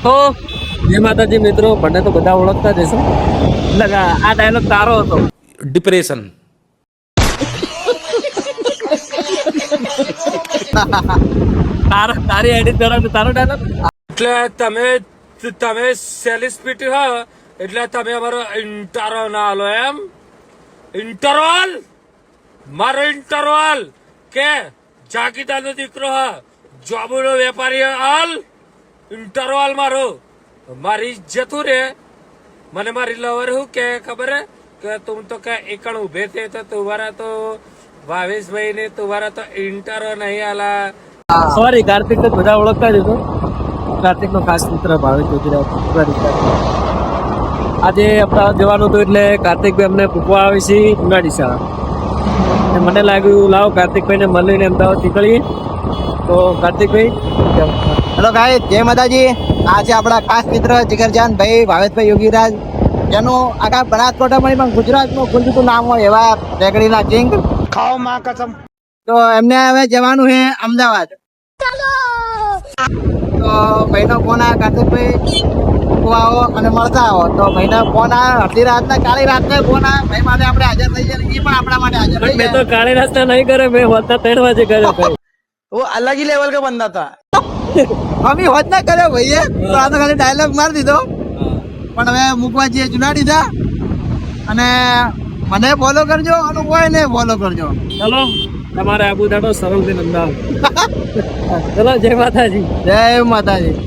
તો જય માતાજી મિત્રો, મને તો બધા ઓળખતા જ હશો. એટલે આ ડાયલોગ તારો હતો. ડિપ્રેશન. તારી એડિટ કરો તો તારો ડાયલોગ. એટલે તમે સેલિસ્પિટ હો એટલે તમે અમારો ઇન્ટરવલ ના આલો એમ. ઇન્ટરવલ મારો ઇન્ટરવલ કે જાગીદારનો દીકરો હ, જોબનો વેપારી હાલ ઇન્ટરવલ મારો. મારી જતું રે મને મારી લવર હું કે ખબર હે કે તું તો કે એકણ ઉભે थे तो तुम्हारा तो भावेश भाई ने तुम्हारा तो इंटरव्यू नहीं आला. સોરી, કાર્તિક તો બધા ઓળખતા જ હશો. કાર્તિક નો ખાસ મિત્ર ભાવેશ ચૌધરી. આજે અમદાવાદ જવાનું હતું એટલે કાર્તિકભાઈ અમને પૂછવા આવે છે જુનાડી શાળા. મને લાગ્યું લાવો કાર્તિકભાઈ ને મળીને અમદાવાદ નીકળીએ. તો કાર્તિકભાઈ, હેલો ગાઈસ, જય માતાજી. આ છે આપણા ખાસ મિત્ર જીગરજાન ભાઈ ભાવેશભાઈ યોગીરાજ, જેનું આખા બનાસકાંઠામાં પણ ગુજરાતમાં ખુલતું નામ હોય એવા રેગડીના કિંગ. ખાઓ માં કસમ. તો એમને હવે જવાનું છે અમદાવાદ. તો ભાઈનો ફોન આવ્યો, કાર્તિકભાઈ તું આવો અને મળતા આવો. તો ભાઈનો ફોન આવ્યો અડધી રાતના, કાળી રાતના ફોન આવ્યો. ભાઈ માટે આપણે હાજર થઈ જાય, એ પણ આપણા માટે હાજર થઈ મેં તો જાય. કાળી નાસ્તા નહીં કરે, મેં હોતા 3 વાગે કર્યો ભાઈ. वो अलग ही लेवल का बंदा था. અમે હોત ના કર્યો ભાઈએ, તો આ તો ખાલી ડાયલોગ મારી દીધો. પણ હવે મૂકવા જઈએ જુનાડી થા. અને મને ફોલો કરજો અને કોઈ ને ફોલો કરજો. ચલો, તમારે આબુ દાડો સરળ થી અમદાવાદ. ચલો, જય માતાજી. જય માતાજી.